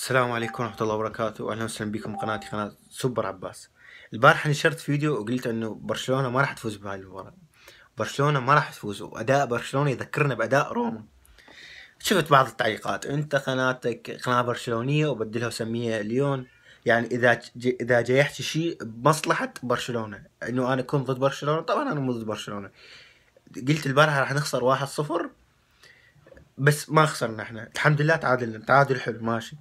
السلام عليكم ورحمة الله وبركاته، أهلا وسهلا بكم قناتي قناة سوبر عباس. البارحة نشرت فيديو وقلت إنه برشلونة ما راح تفوز بهاي المباراة. برشلونة ما راح تفوز، وأداء برشلونة يذكرنا بأداء روما. شفت بعض التعليقات، أنت قناتك قناة برشلونية وبدلها وسميها ليون، يعني إذا جاي يحكي شيء بمصلحة برشلونة إنه أنا كنت ضد برشلونة. طبعا أنا مو ضد برشلونة. قلت البارحة راح نخسر 1-0، بس ما خسرنا احنا الحمد لله، تعادلنا تعادل حلو ماشي.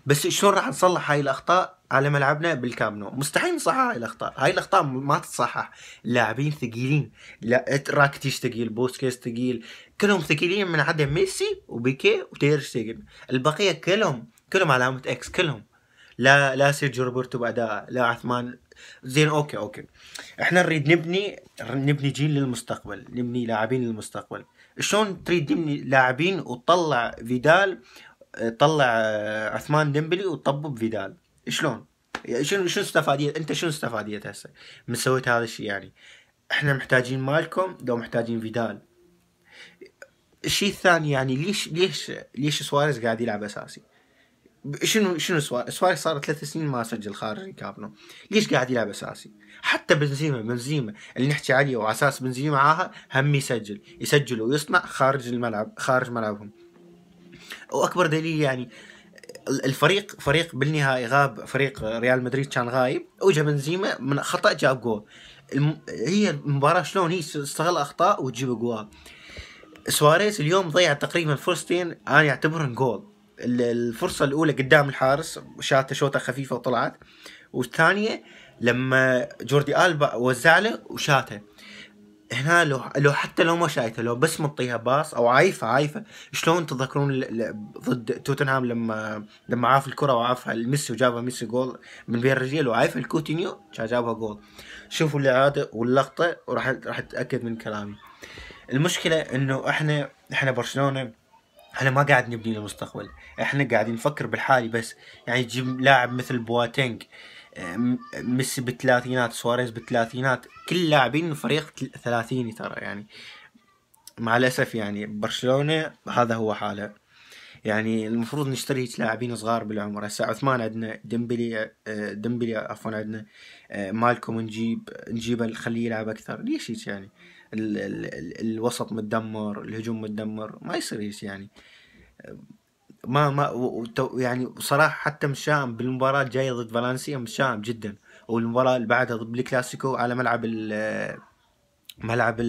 بس شلون راح نصلح هاي الاخطاء على ملعبنا بالكامب نو؟ مستحيل نصحح هاي الاخطاء. هاي الاخطاء ما تتصحح. اللاعبين ثقيلين، لا راكتيش ثقيل، بوسكيس ثقيل، كلهم ثقيلين من عدا ميسي وبيكي وتير شتيجن. البقيه كلهم علامه اكس كلهم. لا سيرجيو روبرتو باداء، لا عثمان. زين اوكي احنا نريد نبني جيل للمستقبل، نبني لاعبين للمستقبل. شلون تريد تبني لاعبين وتطلع فيدال، طلع عثمان ديمبلي وطبب فيدال؟ شلون؟ شنو استفادية؟ انت شنو استفادية هسه من سويت هذا الشيء؟ يعني احنا محتاجين مالكم لو محتاجين فيدال. الشيء الثاني، يعني ليش سواريز قاعد يلعب اساسي؟ شنو سواريز صار 3 سنين ما سجل خارج كابنو، ليش قاعد يلعب اساسي؟ حتى بنزيما اللي نحكي عليه وعلى اساس بنزيما معاها هم يسجل ويصنع خارج الملعب، خارج ملعبهم. واكبر دليل يعني فريق بالنهاية غاب، فريق ريال مدريد كان غايب، وجا بنزيما من خطأ جاب جول. هي المباراة شلون هي تستغل اخطاء وتجيب جوال. سواريز اليوم ضيع تقريبا فرصتين انا اعتبرهم جول. الفرصة الاولى قدام الحارس شاته شوطة خفيفة وطلعت، والثانية لما جوردي ألبا وزع له وشاته. هنا لو حتى لو ما شايته، لو بس مطيها باص او عايفه. شلون تذكرون ضد توتنهام لما عاف الكره وعافها ميسي وجابها ميسي جول من بين رجليه، وعايفها الكوتينيو كان جابها جول. شوفوا الاعاده واللقطه وراح تتاكد من كلامي. المشكله انه احنا برشلونه، احنا ما قاعد نبني للمستقبل، احنا قاعدين نفكر بالحالي بس. يعني تجيب لاعب مثل بواتينج، ميسي بالثلاثينات، سواريز بالثلاثينات، كل لاعبين الفريق ثلاثيني ترى. يعني مع الاسف يعني برشلونة هذا هو حاله. يعني المفروض نشتري لاعبين صغار بالعمر. هسه عثمان عندنا، ديمبلي عفوا عندنا، مالكم نجيبه نخليه يلعب اكثر. ليش هيك يعني؟ الوسط متدمر، الهجوم متدمر، ما يصير هيك يعني. يعني بصراحة حتى مشام بالمباراة الجاية ضد فالنسيا، مشام جدا. والمباراة اللي بعدها ضد الكلاسيكو على ملعب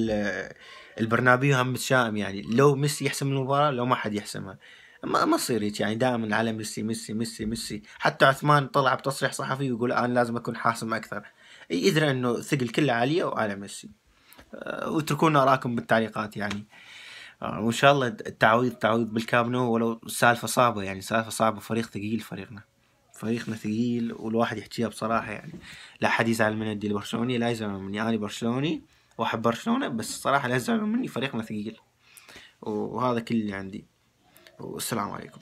البرنابيو هم مشام. يعني لو ميسي يحسم المباراة، لو ما حد يحسمها. ما يصير هيك يعني دائما على ميسي ميسي ميسي ميسي. حتى عثمان طلع بتصريح صحفي ويقول انا لازم اكون حاسم اكثر. يدري انه الثقل كله عليه وعلى ميسي. واتركونا اراءكم بالتعليقات يعني. وان شاء الله التعويض بالكامب نو، ولو السالفه صعبه، يعني سالفه صعبه. فريق ثقيل، فريقنا ثقيل، والواحد يحكيها بصراحه يعني. لا حد يزعل من الدي البرشلوني، لا يزعل مني، انا برشلوني واحب برشلونه، بس صراحه لا يزعلوا مني، فريقنا ثقيل. وهذا كل اللي عندي، والسلام عليكم.